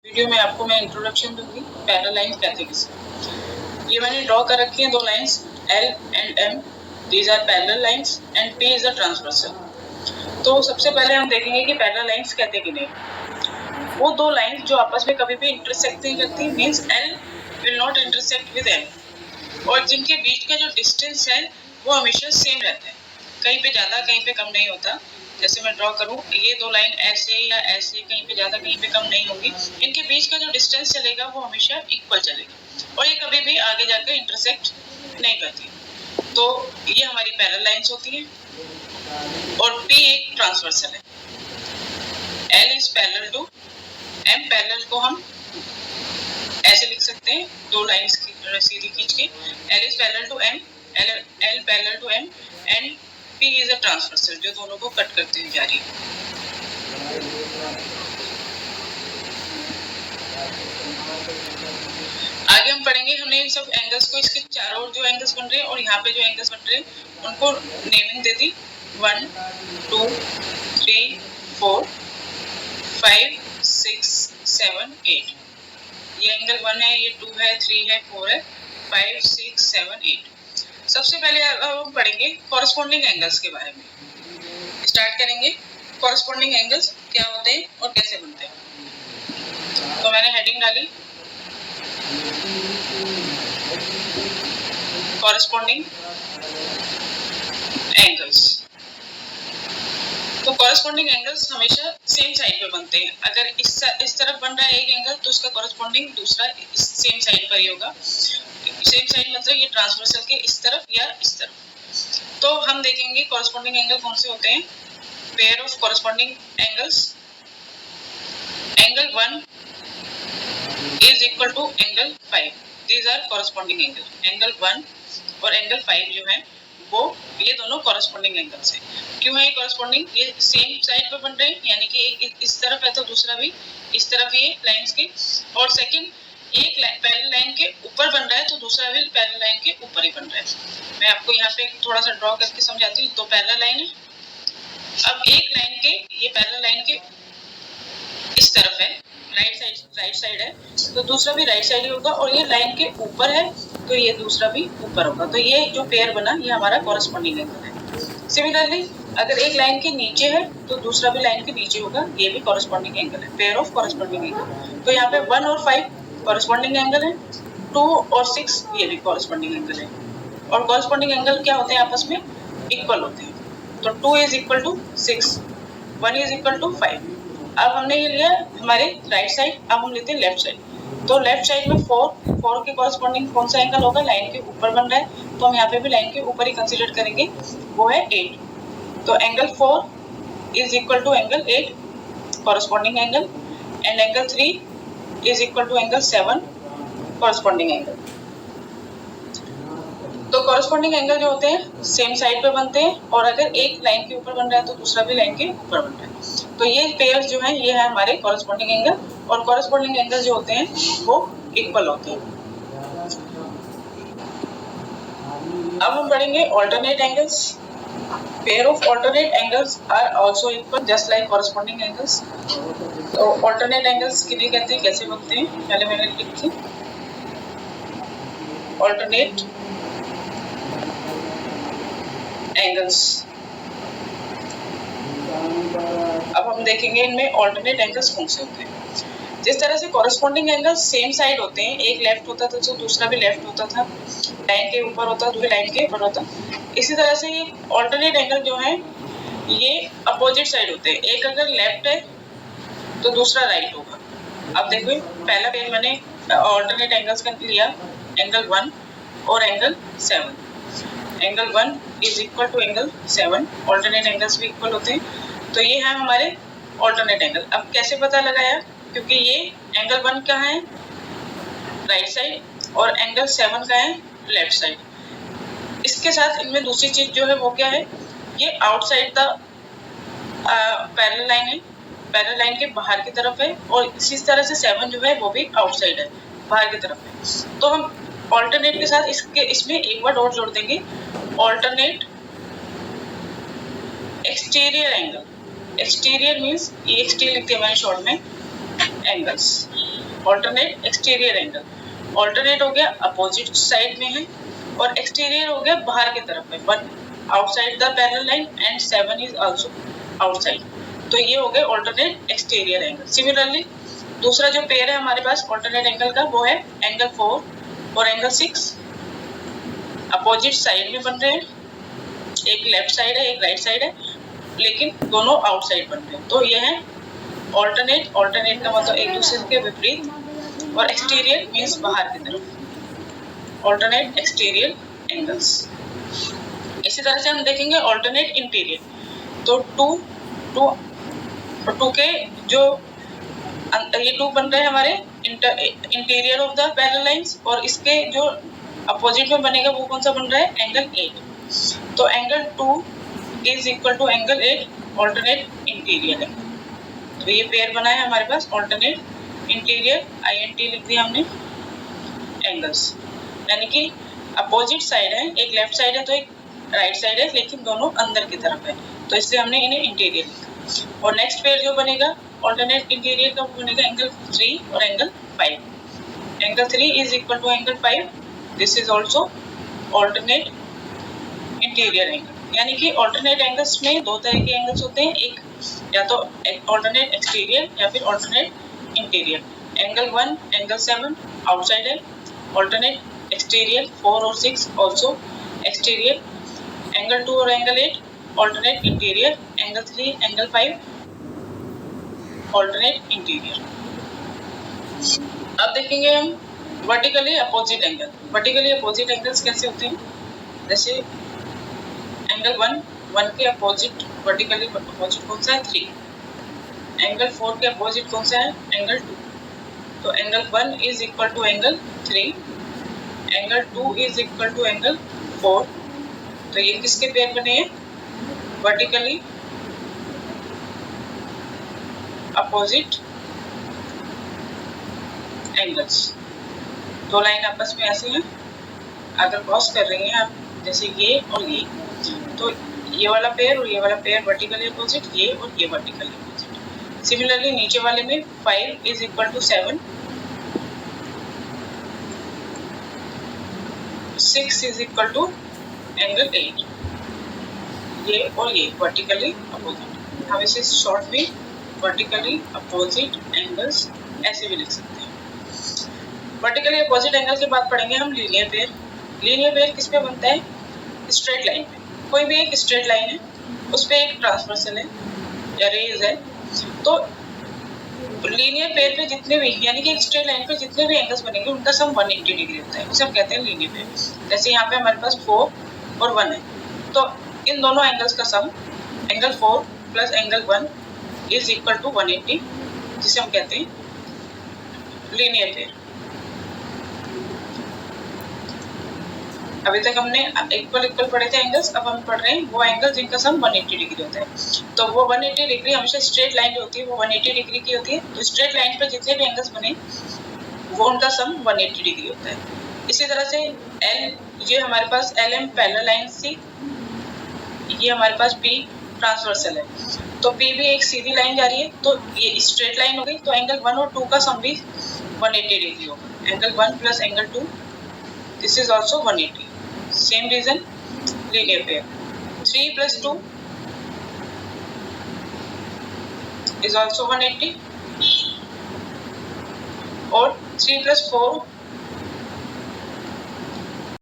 Video में आपको मैं इंट्रोडक्शन दूंगी पैरेलल लाइंस कहते किसे। ये मैंने ड्रॉ कर रखी है दो lines L and M। These are parallel lines and P is a transversal. तो सबसे पहले हम देखेंगे कि पैरेलल लाइंस कहते कि नहीं। वो दो लाइंस जो आपस में कभी भी इंटरसेक्ट नहीं करती, means L will not intersect with M, और जिनके बीच का जो डिस्टेंस है वो हमेशा सेम रहता है, कहीं पे ज्यादा कहीं पे कम नहीं होता। जैसे मैं ड्रॉ करूं, ये दो लाइन ऐसे या ऐसे, कहीं पे ज्यादा कहीं पे कम नहीं होगी। इनके बीच का जो डिस्टेंस चलेगा वो हमेशा इक्वल चलेगा और ये कभी भी आगे जाकर इंटरसेक्ट नहीं करती। तो ये हमारी पैरेलल लाइंस होती है और P एक ट्रांसवर्सल है। L is parallel to M। Parallel को हम ऐसे लिख सकते हैं, दो लाइंस की सीधी खींच के, L is parallel to M, L parallel to M and P is a transversal, जो दोनों को कट करती हुई जा रही है। आगे हम पढ़ेंगे, हमने इन सब एंगल्स को, इसके चारों ओर जो एंगल्स बन रहे हैं और यहाँ पे जो एंगल्स बन रहे हैं उनको नेमिंग दे दी। 1 2 3 4 5 6 7 8। ये एंगल 1 है, ये 2 है, 3 है, 4 है, 5 6 7 8। सबसे पहले हम पढ़ेंगे कॉरेस्पॉन्डिंग एंगल्स के बारे में। स्टार्ट करेंगे, कॉरेस्पॉन्डिंग एंगल्स क्या होते हैं और कैसे बनते हैं। तो मैंने हेडिंग डाली कॉरेस्पॉन्डिंग एंगल्स। तो कॉरेस्पॉन्डिंग एंगल्स हमेशा सेम साइड पे बनते हैं। अगर इस तरफ बन रहा है एक एंगल तो उसका कॉरेस्पॉन्डिंग दूसरा सेम साइड पर ही होगा। सेम साइड मतलब ये ट्रांसवर्सल के इस तरफ या इस तरफ। तो हम देखेंगे कॉरेस्पॉन्डिंग एंगल कौन से होते हैं। Pair of corresponding angles, angle 1 is equal to angle 5। These are corresponding angle. Angle 1 और एंगल 5 जो है वो ये दोनों कॉरेस्पॉन्डिंग एंगल्स हैं। क्यों है ये कॉरेस्पॉन्डिंग? ये सेम साइड पर बन रहे हैं, यानी कि एक इस तरफ है तो दूसरा भी इस तरफ ही है लाइंस के। और सेकंड, एक पैरेलल लाइन के ऊपर बन रहा है तो दूसरा भी पैरेलल लाइन के ऊपर ही बन रहा है। मैं आपको यहाँ पे थोड़ा सा ड्रॉ करके समझाती हूँ। दो पैरेलल लाइन है, अब एक लाइन के, ये पैरेलल लाइन के इस तरफ है, राइट साइड है तो दूसरा भी राइट साइड ही होगा, और ये लाइन के ऊपर है तो ये दूसरा भी ऊपर होगा। तो ये जो पेयर बना ये हमारा कॉरेस्पॉन्डिंग एंगल है। सिमिलरली अगर एक लाइन के नीचे है तो दूसरा भी लाइन के नीचे होगा, ये भी कॉरेस्पॉन्डिंग एंगल है, पेयर ऑफ कॉरेस्पॉन्डिंग एंगल। तो यहाँ पे 1 और 5 कॉरेस्पॉन्डिंग एंगल है, 2 और 6 ये भी कॉरेस्पॉन्डिंग एंगल है। और कॉरेस्पॉन्डिंग एंगल क्या होते हैं, आपस में इक्वल होते हैं। तो 2 is equal to 6, 1 is equal to 5। अब हमने ये लिया हमारे राइट साइड, अब हम लेते हैं लेफ्ट साइड। तो लेफ्ट साइड में 4 के कॉरेस्पॉन्डिंग कौन सा एंगल होगा, लाइन के ऊपर बन रहा है तो हम यहाँ पे भी लाइन के ऊपर ही कंसीडर करेंगे, वो है 8। तो angle 4 is equal to angle 8 corresponding angle, and angle 3 is equal to angle 7 corresponding angle. तो कॉरेस्पॉन्डिंग एंगल जो होते हैं सेम साइड पे बनते हैं, और अगर एक लाइन के ऊपर बन रहा है तो दूसरा भी लाइन के ऊपर बन रहा है। तो ये पेयर्स जो हैं ये है हमारे कॉरेस्पॉन्डिंग एंगल, और कॉरेस्पॉन्डिंग एंगल जो होते हैं वो इक्वल होते हैं। अब हम पढ़ेंगे alternate angles. Pair of alternate angles are also equal just like corresponding angles. तो ऑल्टरनेट एंगल्स किन्हें कहते हैं, कैसे बनते हैं, पहले मैंने लिखी ऑल्टरनेट एंगल्स। अब हम देखेंगे इनमें ऑल्टरनेट एंगल्स कौन से होते हैं। जिस तरह से कॉरेस्पॉन्डिंग एंगल्स सेम साइड होते हैं, एक लेफ्ट होता था तो दूसरा भी लेफ्ट होता था, लाइन के ऊपर होता तो लाइन के ऊपर होता, इसी तरह से ये ऑल्टरनेट एंगल जो है ये अपोजिट साइड होते हैं। एक अगर लेफ्ट है तो दूसरा राइट होगा। अब देखो पहला पेज मैंने ऑल्टरनेट एंगल्स का लिया, एंगल 1 और angle 7। Angle 1 is equal to angle 7, alternate angles भी इक्वल होते हैं। तो ये है हमारे ऑल्टरनेट एंगल। अब कैसे पता लगाया, क्योंकि ये एंगल 1 का है राइट साइड और एंगल 7 का है लेफ्ट साइड। इसके साथ इनमें दूसरी चीज जो है वो क्या है, ये आउटसाइड द पैरेलल लाइन है, पैरेलल लाइन के बाहर की तरफ है, और इसी तरह से 7 जो है वो भी आउटसाइड है, बाहर की तरफ है। तो हम ऑल्टरनेट के साथ इसमें एक वर्ड और जोड़ देंगे, alternate exterior angle. Exterior means ये एक्सटीरियर लिखते हैं मैंने शॉर्ट में, angles, alternate exterior angle. Alternate हो गया अपोजिट साइड में है और एक्सटीरियर हो गया बाहर की तरफ है, 1 outside the parallel line and 7 is also outside. तो ये हो गए ऑल्टरनेट एक्सटीरियर एंगल। सिमिलरली दूसरा जो पेयर है हमारे पास ऑल्टरनेट एंगल का वो है एंगल 4 और एंगल 6, अपोजिट साइड में बन रहे हैं, एक लेफ्ट साइड है एक राइट साइड है, लेकिन दोनों आउटसाइड बन रहे हैं। तो ये है ऑल्टरनेट, ऑल्टरनेट का मतलब एक दूसरे के विपरीत, और एक्सटीरियर मींस बाहर की तरफ, ऑल्टरनेट एक्सटीरियर एंगल्स। इसी तरह से हम देखेंगे ऑल्टरनेट इंटीरियर। तो टू के जो ये टू बन रहे हैं हमारे interior of the parallel lines, और इसके जो अपोजिट में बनेगा वो कौन सा बन रहा है एंगल 8। तो angle 2 is equal to angle 8 alternate interior है। तो ये पेयर बना है हमारे पास ऑल्टरनेट इंटीरियर, INT लिख दिया हमने, एंगल्स, यानी कि अपोजिट साइड है, एक लेफ्ट साइड है तो एक राइट साइड है, लेकिन दोनों अंदर की तरफ है, तो इसलिए हमने इन्हें इंटीरियर लिखा। और नेक्स्ट पेयर जो बनेगा ऑल्टरनेट इंटीरियर का वो बनेगा एंगल 3 और angle 5। Angle 3 is equal to angle 5, this is also alternate interior angle. यानी कि ऑल्टरनेट एंगल्स में दो तरह के एंगल्स होते हैं, एक या तो ऑल्टरनेट एक्सटीरियर या फिर alternate interior. Angle 1 angle 7 outside है, ऑल्टरनेट एक्सटीरियर 4 और 6 ऑल्सो एक्सटीरियर। एंगल 2 और angle 8 alternate interior, angle 3 angle 5 alternate interior. अब देखेंगे हम vertically opposite angle. Vertically opposite angles कैसे होते हैं, जैसे एंगल 1 के अपोजिट वर्टिकली अपोजिट कौन सा है 3। एंगल 4 के अपोजिट कौन सा है एंगल 2। तो angle 1 is equal to angle 3, angle 2 is equal to angle 4। तो ये किसके पेयर बने हैं, वर्टिकली अपोजिट एंगल्स। दो लाइन आपस में ऐसे हैं, अगर क्रॉस कर रही हैं आप, जैसे ये और ये, तो ये वाला पेयर और ये वाला पेयर वर्टिकली अपोजिट, ये और ये वर्टिकली अपोजिट। सिमिलरली नीचे वाले में 5 is equal to 7, 6 is equal to angle 8, ये और ये वर्टिकली अपोजिट। हम इसे शॉर्ट में वर्टिकली अपोजिट एंगल्स ऐसे भी लिख सकते हैं। वर्टिकली अपोजिट एंगल के बाद पढ़ेंगे हम लीनियर पेयर। लीनियर पेयर किस पे बनता है, स्ट्रेट लाइन पे। कोई भी एक स्ट्रेट लाइन है, उस पे एक ट्रांसवर्सल है या रेज है, तो लीनियर पेयर पे जितने भी, यानी कि एक स्ट्रेट लाइन पे जितने भी एंगल्स बनेंगे उनका सम 180 डिग्री होता है, उसे हम कहते हैं लीनियर पेयर। जैसे यहाँ पे हमारे पास 4 और 1 है, तो इन दोनों एंगल्स का sum angle 4 plus angle 1 is equal to 180, जिसे हम कहते हैं लीनियर पेयर। अभी तक हमने इक्वल इक्वल पढ़े थे एंगल्स, अब हम पढ़ रहे हैं वो एंगल जिनका सम 180 डिग्री होता है। तो वो 180 डिग्री हमेशा स्ट्रेट लाइन जो होती है वो 180 डिग्री की होती है, तो स्ट्रेट लाइन पर जितने भी एंगल्स बने वो उनका सम 180 डिग्री होता है। इसी तरह से एल, ये हमारे पास LM पैरेलल लाइन सी, ये हमारे पास P ट्रांसवर्सल है, तो P भी एक सीधी लाइन जा रही है, तो ये स्ट्रेट लाइन हो गई, तो एंगल 1 और 2 का सम भी 180 डिग्री होगा। Angle 1 plus angle 2, this is also 180। Same reason linear pair, 3 plus 2 is also 180 और 3 प्लस 4